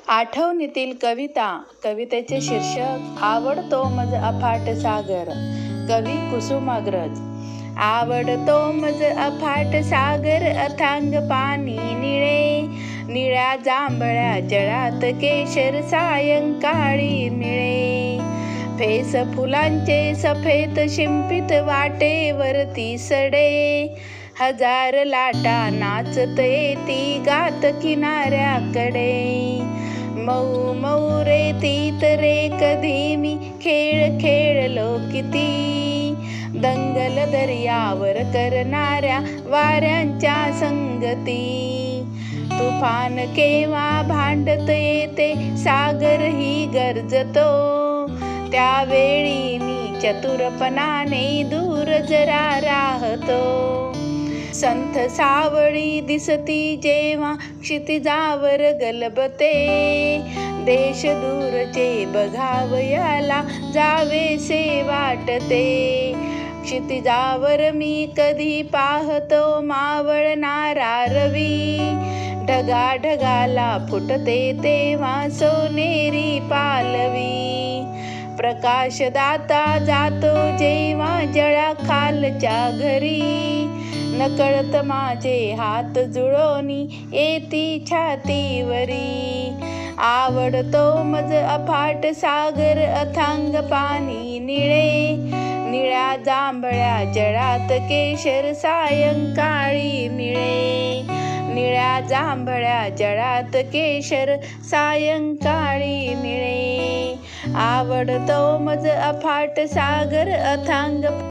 आठवणीतील कविता. कवितेचे शीर्षक आवडतो मज अफाट सागर. कवी कुसुमाग्रज. आवडतो मज अफाट सागर, अथांग पाणी निळे. निळ्या जांभळ्या जळात केशर सायंकाळी मिळे. फेस फुलांचे सफेद शिंपित वाटेवरती सडे. हजार लाटा नाचत येती गात किनाऱ्याकडे. मऊ मऊ रेतीत रे कधी मी खेळ खेळलो किती. दंगल दर्यावर करणाऱ्या वाऱ्यांच्या संगती. तुफान केव्हा भांडत येते सागरही गरजतो. त्यावेळी मी चतुरपणाने दूर जरा राहतो. संथ सावळी दिसती जेव्हा क्षितिजावर गलबते. देश दूरचे बघावयाला जावेसे वाटते. क्षितिजावर मी कधी पाहतो मावळणारा रवी. ढगाला फुटते तेव्हा सोनेरी पालवी. प्रकाश दाता जातो जेव्हा जळाखालच्या घरी. नकळत माझे हात जुळवणी येती छातीवरी. आवडतो मज अफाट सागर, अथांग पाणी निळे. निळ्या जांभळ्या जळात केशर सायंकाळी मिळे. निळ्या जांभळ्या जळात केशर सायंकाळी मिळे. आवडतो मज अफाट सागर, अथांग